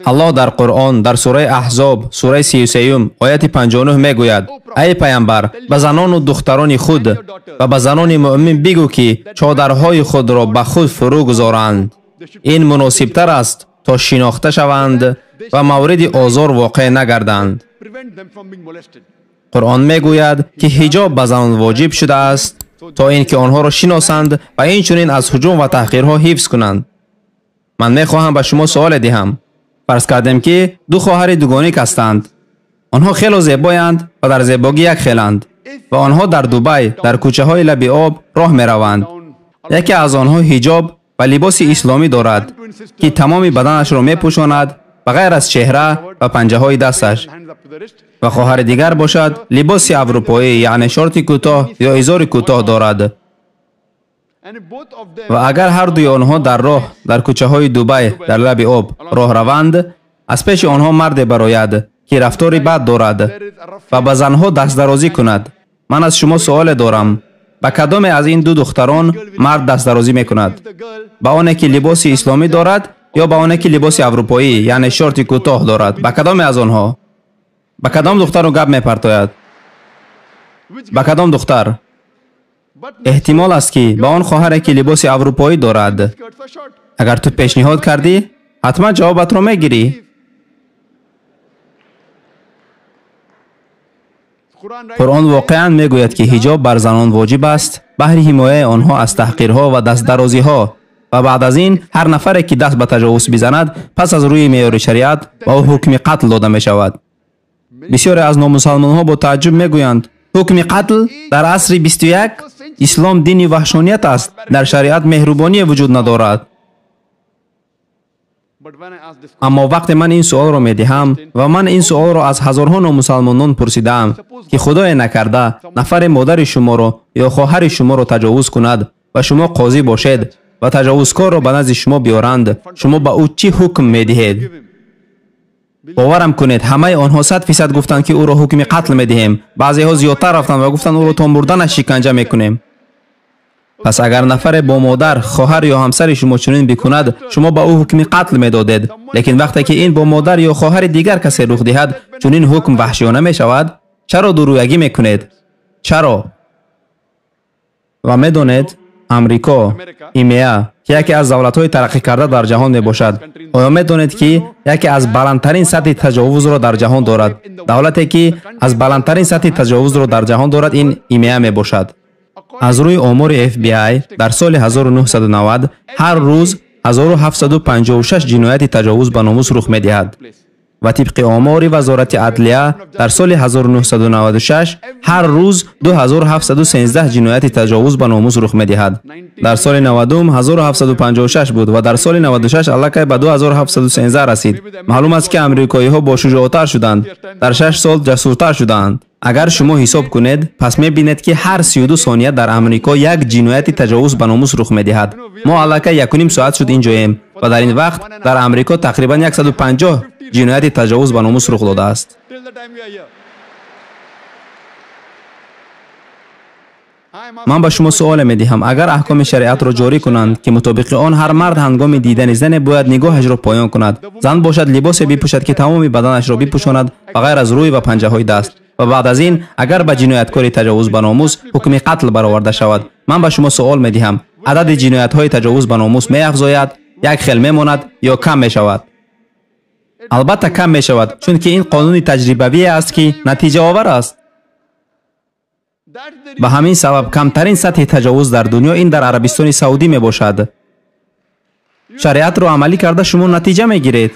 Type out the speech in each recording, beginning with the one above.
الله در قرآن در سوره احزاب سوره 33 آیت 59 میگوید: ای پیامبر، به زنان و دختران خود و به زنان مؤمن بگو که چادرهای خود را به خود فرو گذارند. این مناسبتر است تا شناخته شوند و مورد آزار واقع نگردند. قرآن میگوید که حجاب به زنان واجب شده است تا اینکه آنها را شناسند و اینچنین از هجوم و تحقیرها حفظ کنند. من میخواهم به شما سوال دهم. فرض کردیم که دو خواهر دوگانیک هستند. آنها خیلی زیبایند و در زیبایی یک خیلند و آنها در دوبی در کوچه های لب آب راه می روند. یکی از آنها حجاب و لباس اسلامی دارد که تمام بدنش را می پوشاند بغیر از چهره و پنجه های دستش، و خواهر دیگر باشد لباس اروپایی یعنی شورت کوتاه یا ازار کوتاه دارد. و اگر هر دوی آنها در راه در کوچه های دوبی در لب آب راه روند، از پیش آنها مرد براید که رفتاری بد دارد و به زنها دست درازی کند. من از شما سوال دارم: به کدام از این دو دختران مرد دست درازی میکند؟ به آنی که لباس اسلامی دارد یا به آنی که لباس اروپایی یعنی شورت کوتاه دارد؟ به کدام از آنها؟ به کدام دختر رو گپ میپرتاید؟ به کدام دختر؟ احتمال است که به آن خواهری که لباس اروپایی دارد. اگر تو پیشنهاد کردی حتما جوابت را میگیری. قرآن واقعا میگوید که حجاب بر زنان واجب است بهر حمایه آنها از تحقیرها و دست درازی ها، و بعد از این هر نفری که دست به تجاوز بزند پس از روی معیار شریعت به او حکم قتل داده می شود. بسیاری از نامسلمان ها با تعجب میگویند: حکم قتل در عصر 21؟ اسلام دین وحشانیت است، در شریعت مهربانی وجود ندارد. اما وقتی من این سوال را می دهم و من این سوال را از هزارها نامسلمانان پرسیدم که خدای نکرده نفر مادر شما را یا خواهر شما را تجاوز کند و شما قاضی باشید و تجاوزکار را به نزد شما بیارند، شما به او چی حکم می دهید؟ باورم کنید همه آنها 100% گفتند که او را حکم قتل می دهیم. بعضی ها زیادتر رفتند و گفتند او را تا مردنش شکنجه می کنیم. پس اگر نفر با مادر، خواهر یا همسر شما چنین بکند، شما به او حکم قتل می دادید. لیکن وقتی که این با مادر یا خواهر دیگر کسی رخ دهد، چنین حکم وحشیانه می شود. چرا درویگی می کنید؟ چرا؟ و می دانید امریکا، ایمیا که یکی از دولت‌های ترقی کرده در جهان می باشد، آیا می دانید که یکی از بلندترین سطح تجاوز را در جهان دارد؟ دولتی که از بلندترین سطح تجاوز را در جهان دارد این ایمیا می باشد. از روی آمار FBI در سال 1990 هر روز 1756 جنایت تجاوز به ناموس رخ می دهد و طبق آمار وزارت عدلیه در سال 1996 هر روز 2713 جنایت تجاوز به ناموس رخ می دهد. در سال 90 1756 بود و در سال 96 الکی به 2713 رسید. معلوم است که امریکایی ها با شجاعتر شدند، در 6 سال جسورتر شدند. اگر شما حساب کنید پس می بینید که هر 32 ثانیه در امریکا یک جنایت تجاوز به ناموس رخ می دهد. ما الکی 1.5 ساعت شد اینجاییم و در این وقت در امریکا تقریبا 150 جنایت تجاوز به ناموس رخ داده است. من به شما سوال می دهم: اگر احکام شریعت را جاری کنند که مطابق آن هر مرد هنگام دیدن زن باید نگاهش را پایان کند، زن باشد لباس بپوشد که تمام بدنش را بپوشاند بغیر از روی و پنجه های دست، و بعد از این اگر به جنایتکار تجاوز به ناموس حکم قتل برآورده شود، من به شما سوال می دهم: عدد جنایت های تجاوز به ناموس می افزاید، یک خیل می ماند یا کم می شود؟ البته کم می شود، چون که این قانون تجربوی است که نتیجه آور است. به همین سبب کمترین سطح تجاوز در دنیا این در عربستان سعودی می باشد. شریعت را عملی کرده شما نتیجه می گیرید.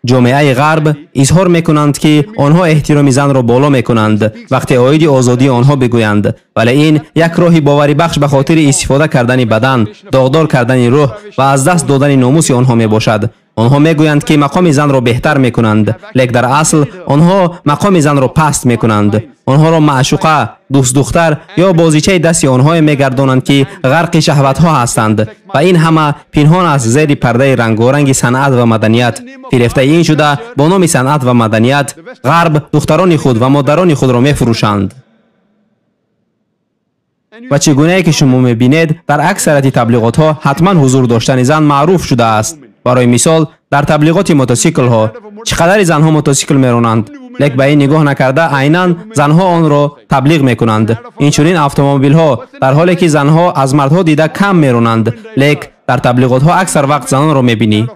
جامعه غرب اظهار می کنند که آنها احترام زن را بالا می کنند وقتی آیین آزادی آنها بگویند، ولی این یک راهی باوری بخش به خاطر استفاده کردن بدن، داغدار کردن روح و از دست دادن ناموس آنها می باشد. آنها می گویند که مقام زن را بهتر می کنند، لیکن در اصل آنها مقام زن را پست می کنند. آنها را معشوقه، دوست دختر یا بازیچه دستی آنها می گردانند که غرق شهوت ها هستند و این همه پنهان از زیر پرده رنگارنگ صنعت و مدنیت. فریفته این شده با نام صنعت و مدنیت غرب دختران خود و مادران خود را می فروشند. و چگونه که شما می‌بینید در اکثریت تبلیغات‌ها حتما حضور داشتن زن معروف شده است. برای مثال در تبلیغات موتورسیکل ها چقدر زنها موتورسیکل میرانند، لیک به این نگاه نکرده عیناً زنها آن را تبلیغ میکنند. اینچنین اتومبیل ها در حالی که زنها از مردها دیده کم میرانند، لیک در تبلیغات ها اکثر وقت زنان را میبینی.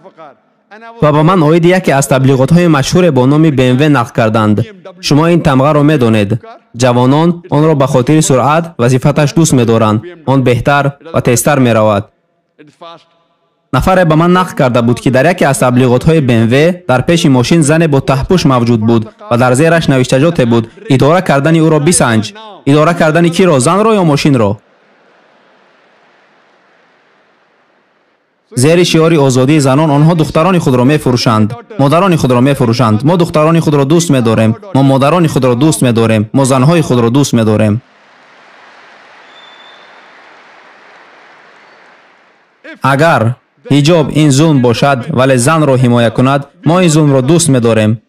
و با من اوید یکی از تبلیغات های مشهور با نام BMW نقل کردند. شما این تمغه را میدانید. جوانان آن را به خاطر سرعت وظیفتش دوست می‌دارند. آن بهتر و تیزتر می‌رود. نفر به من نقل کرده بود که در یکی از تبلیغات‌های BMW در پیش ماشین زن با تهپوش موجود بود و در زیرش نوشتجات بود: اداره کردن او را بسنج. اداره کردن کی را؟ زن را یا ماشین را؟ زیر شعار آزادی زنان آنها دختران خود را می‌فروشند، مادران خود را می‌فروشند. ما دختران خود را دوست می‌داریم، ما مادران خود را دوست می‌داریم، ما زن‌های خود را دوست می‌داریم. اگر حجاب این ظلم باشد ولی زن را حمایت کند، ما این ظلم را دوست می‌داریم.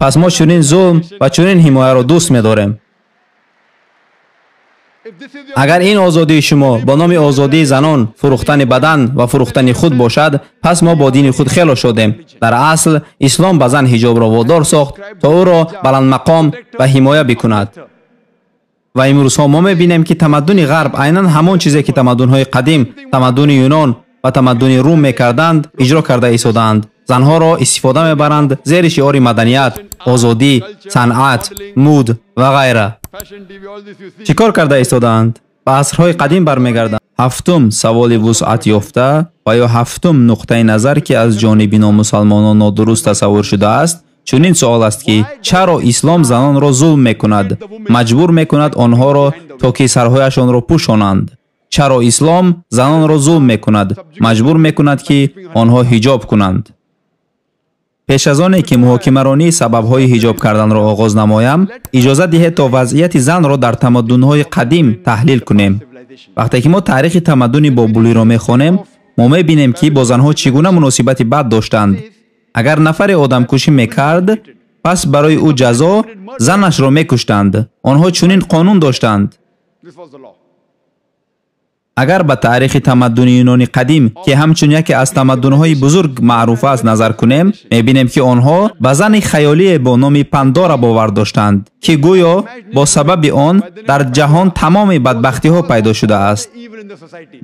پس ما چنین ظلم و چنین حمایت را دوست می‌داریم. اگر این آزادی شما با نام آزادی زنان فروختن بدن و فروختن خود باشد، پس ما با دین خود خیلی شدیم. در اصل اسلام به زن حجاب را وادار ساخت تا او را بلند مقام و حمایت بکند. و امروز ها ما می‌بینیم که تمدن غرب عیناً همان چیزی که تمدن‌های قدیم، تمدن یونان و تمدن روم می‌کردند، اجرا کرده ایستادند. زنها را استفاده می‌برند زیر شعار مدنیت، آزادی، صنعت، مد و غیره. چیکار کرده ایستادند؟ به عصرهای قدیم برمیگردند. هفتم سوال وسعت یافته و یا هفتم نقطه نظر که از جانب نامسلمانان نادرست تصور شده است، چنین سوال است که چرا اسلام زنان را ظلم میکند، مجبور میکند آنها را تا که سرهایشان را پوشانند؟ چرا اسلام زنان را ظلم میکند، مجبور میکند که آنها حجاب کنند؟ پیش از آنی که محاکمه رانی سبب‌های حجاب کردن را آغاز نمایم، اجازه دهید تا وضعیت زن را در تمدن‌های قدیم تحلیل کنیم. وقتی که ما تاریخ تمدن بابلی را می‌خوانیم، ما می‌بینیم که با زنها چگونه مناسبت بد داشتند. اگر نفر آدمکشی می‌کرد، پس برای او جزا زنش را می‌کشتند. آنها چنین قانون داشتند. اگر به تاریخ تمدن یونانی قدیم که همچون یکی از تمدن‌های بزرگ معروف است نظر کنیم، می‌بینیم که آنها به زن خیالی با نام پاندورا باور داشتند که گویا با سبب آن در جهان تمام بدبختی‌ها پیدا شده است.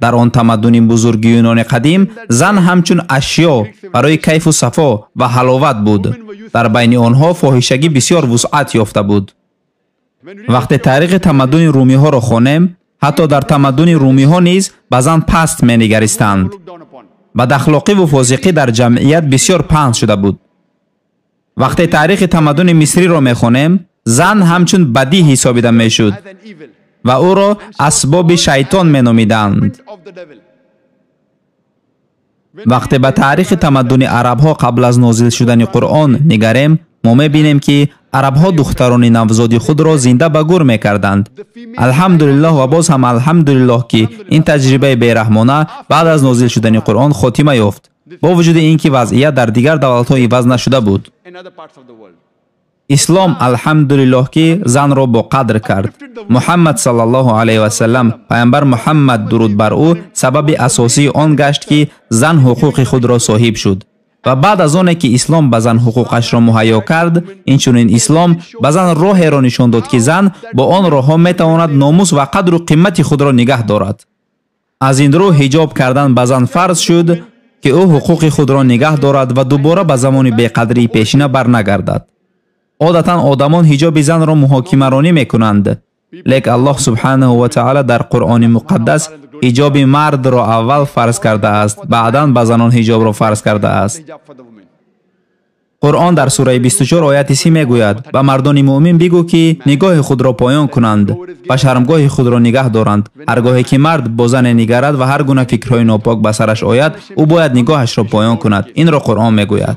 در آن تمدن بزرگ یونان قدیم زن همچون اشیا برای کیف و صفا و حلاوت بود. در بین آنها فاحشگی بسیار وسعت یافته بود. وقتی تاریخ تمدن رومی‌ها را خوانیم، حتی در تمدن رومی ها نیز به زن پست می نگریستند. بد اخلاقی و فاسقی در جمعیت بسیار پهن شده بود. وقتی تاریخ تمدن مصری را می خوانیم، زن همچون بدی حسابیده می شد و او را اسباب شیطان می نامیدند. وقتی به تاریخ تمدن عرب ها قبل از نازل شدن قرآن نگریم، ما می بینیم که عرب ها دختران نوزاد خود را زنده به گور می کردند. الحمدلله و باز هم الحمدلله که این تجربه بیرحمانه بعد از نازل شدن قرآن خاتمه یافت، با وجود اینکه وضعیت در دیگر دولت ها عوض نشده بود. اسلام الحمدلله که زن را با قدر کرد. محمد صلی الله علیه و سلم، پیامبر محمد درود بر او، سبب اساسی آن گشت که زن حقوق خود را صاحب شد. و بعد از آنکه که اسلام به زن حقوقش را مهیا کرد، اینچنین اسلام به زن راهی را نشان داد که زن با آن راه ها می تواند ناموس و قدر و قیمت خود را نگه دارد. از این رو حجاب کردن به زن فرض شد که او حقوق خود را نگه دارد و دوباره به زمان بیقدری پیشینه برنگردد. عادتا آدمان حجاب زن را محاکمه رانی می کنند، لیکن الله سبحانه و تعالی در قرآن مقدس حجاب مرد را اول فرض کرده است، بعداً به زنان حجاب را فرض کرده است. قرآن در سوره 24 آیت 3 میگوید: و مردان مؤمن بگو که نگاه خود را پایان کنند و شرمگاه خود را نگه دارند. هرگاهی که مرد با زن نگرد و هر گونه فکرهای ناپاک به سرش آید، او باید نگاهش را پایان کند. این را قرآن میگوید.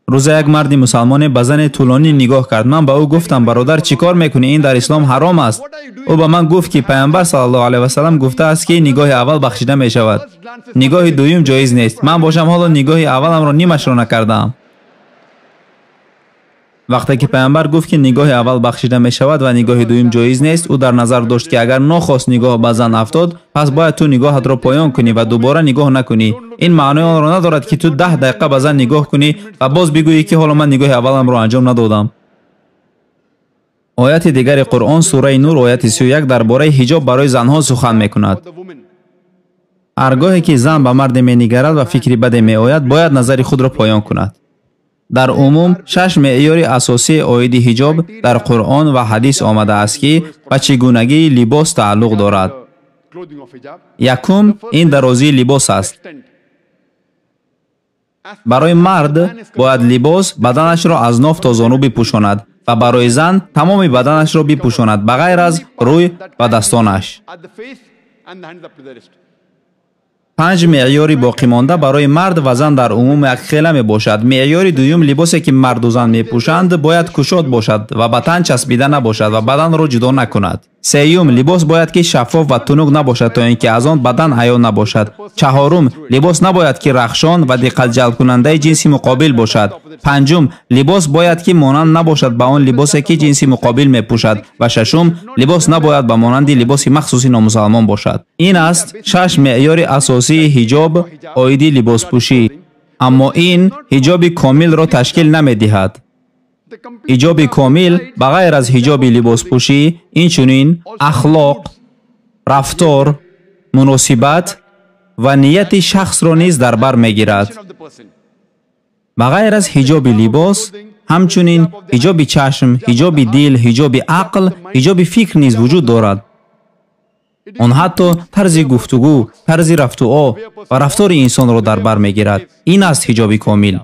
روز یک مرد مسلمان به زن طولانی نگاه کرد. من به او گفتم: برادر چیکار میکنی؟ این در اسلام حرام است. او به من گفت که پیامبر صلی الله علیه و سلم گفته است که نگاه اول بخشیده می شود، نگاه دوم جایز نیست. من باشم حالا نگاه اولم را نیمش را نکردم. вақте ки пайғамбар гуфт ки нигоҳи аввал бахшида мешавад ва нигоҳи дуюм ҷоиз нест, ӯ дар назар дошт ки агар нохост нигоҳ ба зан афтод, пас бояд ту нигоҳатро поён кунӣ ва дубора нигоҳ накунӣ. ин маънои онро надорад ки ту 10 дақиқа ба зан нигоҳ кунӣ ва боз бигӯӣ ки ҳоло ман нигоҳи авваламро анҷом надодам. ояти дигари Қуръон сураи Нур ояти 31 дар бораи ҳиҷоб барои занҳо сухан мекунад. ҳаргоҳе ки зан ба марде менигарад ва фикри баде меояд, бояд назари худро поён кунад. дар умум 6 меъёри асосии оиди ҳиҷоб дар Қуръон ва ҳадис омадааст ки ба чӣ гунагии либос тааллуқ дорад. якум, ин дарозии либос аст. барои мард бояд либос баданашро аз ноф то зону бипӯшонад ва барои зан тамоми баданашро бипӯшонад ба ғайр аз рӯй ва дастонаш. 5 меъёри боқимонда барои мард ва зан дар умум якхела мебошад. меъёри дуюм, либосе ки марду зан мепӯшанд бояд кушод бошад ва ба тан часпида набошад ва баданро ҷудо накунад. сеюм, либос бояд ки шаффоф ва тунук набошад то ин ки аз он бадан аён набошад. чаҳорум, либос набояд ки рахшон ва диққатҷалбкунандаи ҷинси муқобил бошад. панҷум, либос бояд ки монанд набошад ба он либосе ки ҷинси муқобил мепӯшад. ва шашум, либос набояд ба монанди либоси махсуси номусалмон бошад. ин аст 6 меъёри асосии ҳиҷоб оиди либоспӯшӣ. аммо ин ҳиҷоби комилро ташкил намедиҳад. ҳиҷоби комил ба ғайр аз ҳиҷоби либоспӯшӣ инчунин ахлоқ, рафтор, муносибат ва нияти шахсро низ дар бар мегирад. ба ғайр аз ҳиҷоби либос ҳамчунин ҳиҷоби чашм, ҳиҷоби дил, ҳиҷоби ақл, ҳиҷоби фикр низ вуҷуд дорад. он ҳатто тарзи гуфтугӯ, тарзи рафтуо ва рафтори инсонро дар бар мегирад. ин аст ҳиҷоби комил.